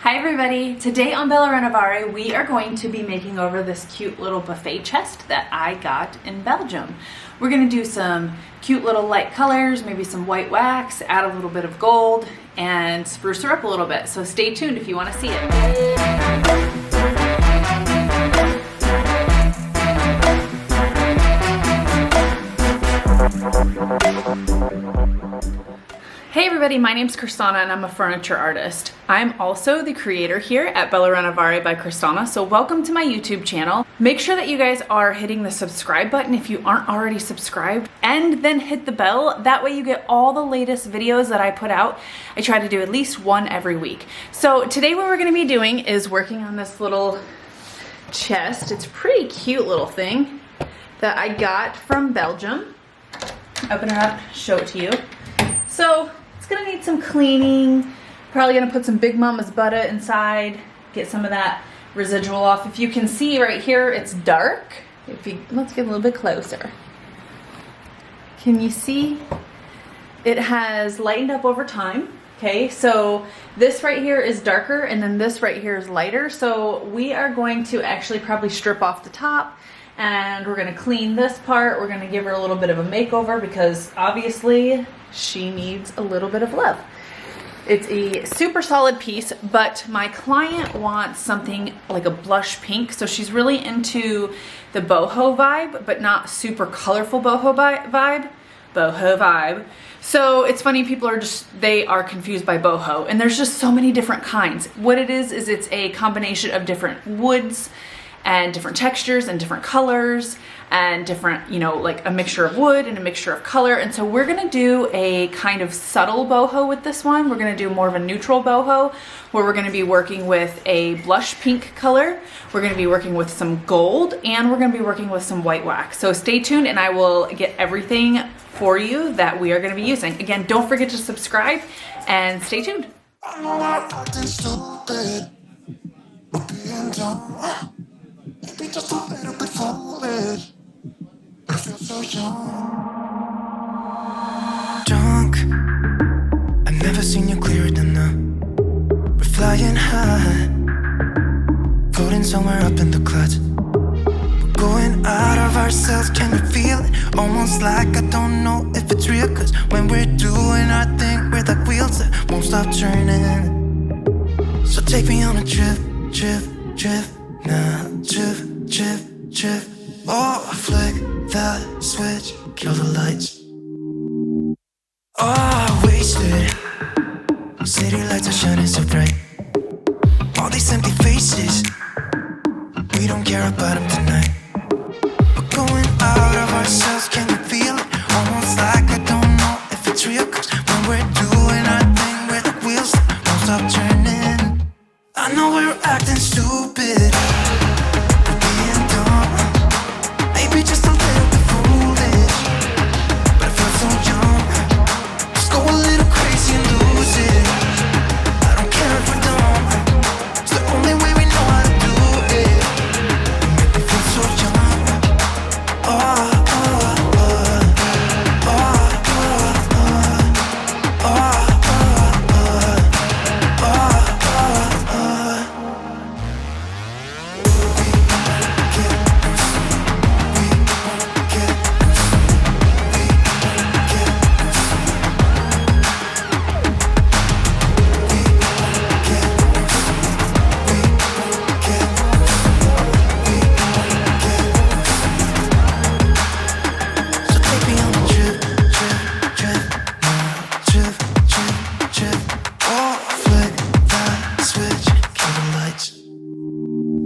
Hi everybody! Today on Bella Renovare we are going to be making over this cute little buffet chest that I got in Belgium. We're going to do some cute little light colors, maybe some white wax, add a little bit of gold, and spruce her up a little bit. So stay tuned if you want to see it. Hey everybody, my name's Crys'Dawna and I'm a furniture artist. I'm also the creator here at Bella Renovare by Crys'Dawna, so welcome to my YouTube channel. Make sure that you guys are hitting the subscribe button if you aren't already subscribed, and then hit the bell. That way you get all the latest videos that I put out. I try to do at least one every week. So today what we're going to be doing is working on this little chest. It's a pretty cute little thing that I got from Belgium. Open her up, show it to you. So it's gonna need some cleaning. Probably gonna put some Big Mama's butter inside, get some of that residual off. If you can see right here, it's dark. Let's get a little bit closer. Can you see? It has lightened up over time. Okay, so this right here is darker and then this right here is lighter. So we are going to actually probably strip off the top and we're gonna clean this part. We're gonna give her a little bit of a makeover because obviously she needs a little bit of love. It's a super solid piece, but my client wants something like a blush pink. So she's really into the boho vibe, but not super colorful boho vibe. Boho vibe. So it's funny, people are they are confused by boho, and there's just so many different kinds. What it is it's a combination of different woods and different textures and different colors and different, you know, like a mixture of wood and a mixture of color. And so we're gonna do a kind of subtle boho with this one. We're gonna do more of a neutral boho where we're gonna be working with a blush pink color. We're gonna be working with some gold, and we're gonna be working with some white wax. So stay tuned and I will get everything for you that we are gonna be using. Again, don't forget to subscribe and stay tuned. Be just a little bit foolish. I feel so young. Drunk. I've never seen you clearer than now. We're flying high, floating somewhere up in the clouds. We're going out of ourselves. Can you feel it? Almost like I don't know if it's real. Cause when we're doing our thing, we're like wheels that won't stop turning. So take me on a trip, trip, trip. Now, drift, drift, drift. Oh, flick that switch, kill the lights. Oh, wasted. City lights are shining so bright. All these empty faces, we don't care about them tonight. We're going out of ourselves, can you feel it? Almost like I don't know if it's real. Cause when we're doing our thing, we're the wheels that won't stop turning. I know we're acting stupid.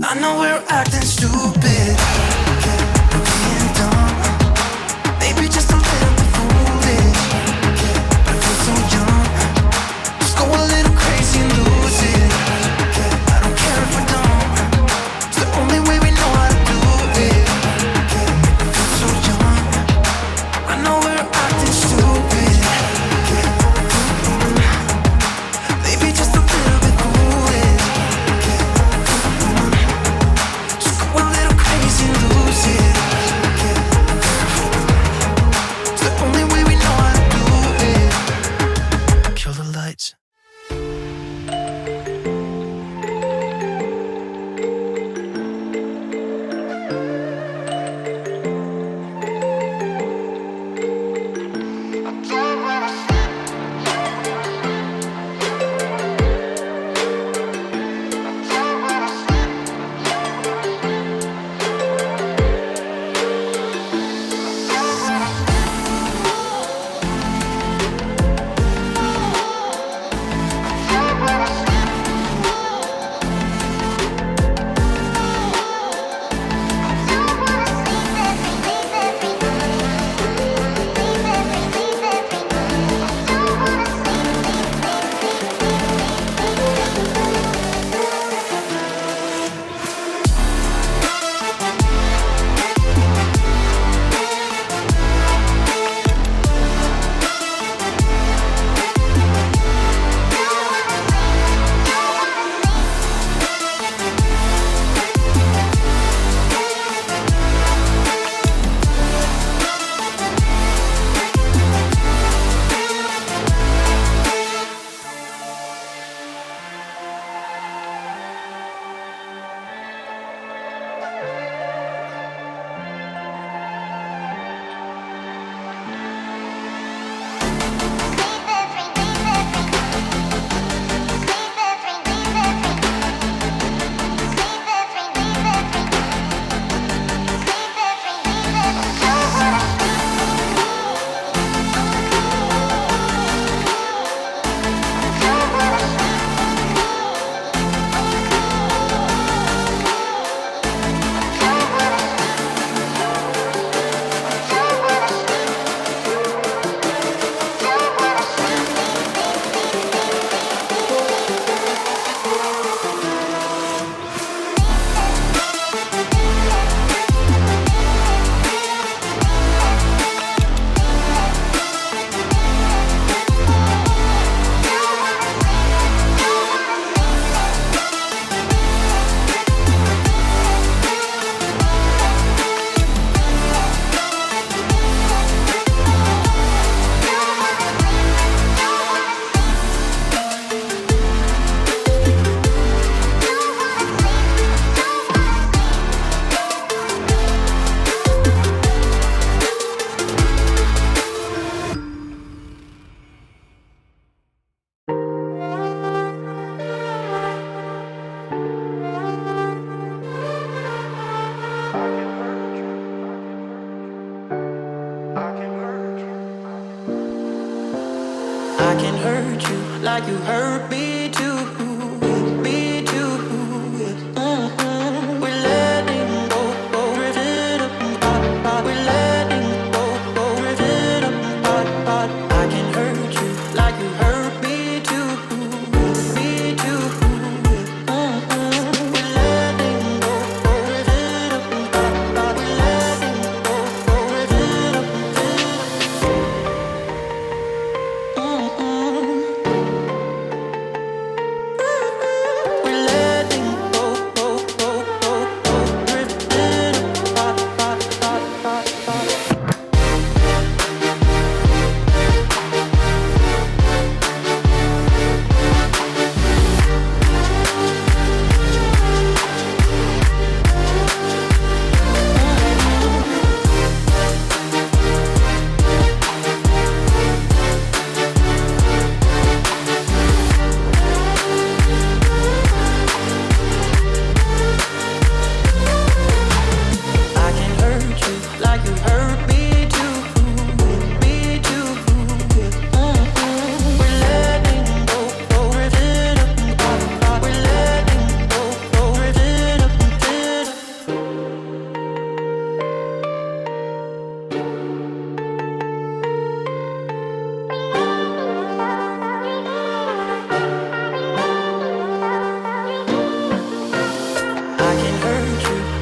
I know we're acting stupid. We're being dumb. Maybe just a little bit foolish. But I feel so young. Let's go a little crazy and lose it. I don't care if we're dumb. It's the only way we know how to do it. I feel so young. I know we're acting stupid. Maybe just a little bit foolish. Just go a little crazy. I can hurt you like you hurt me too, me too. We're letting go, rip it apart. We're letting go, rip it apart. I can hurt you like you hurt me too, me too. We're letting go, rip it apart. We're letting go, rip it apart.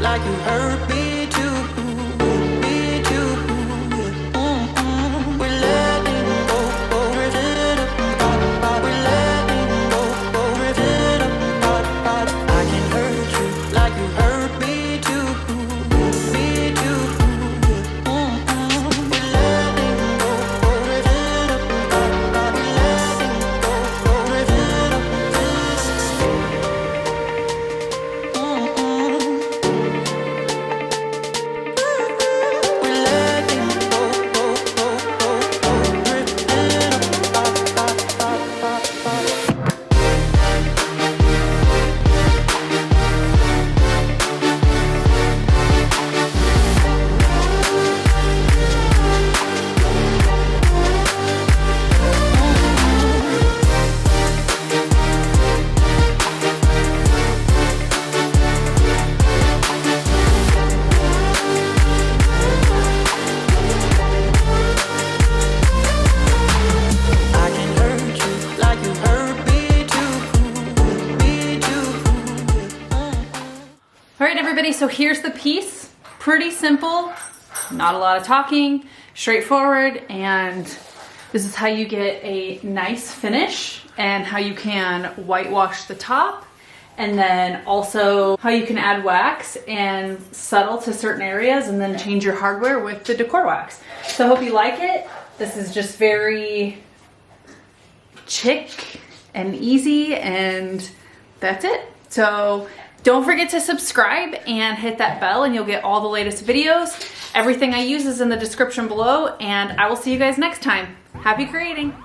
Like you hurt me too, me too. We're letting go, rip it apart. We're letting go, rip it apart. I can hurt you like you hurt me too, me too. We're letting go, rip it apart. We're letting go, rip it apart. All right, everybody, so here's the piece. Pretty simple, not a lot of talking, straightforward, and this is how you get a nice finish and how you can whitewash the top, and then also how you can add wax and settle to certain areas and then change your hardware with the Decor wax. So I hope you like it. This is just very chic and easy, and that's it. So don't forget to subscribe and hit that bell and you'll get all the latest videos. Everything I use is in the description below, and I will see you guys next time. Happy creating!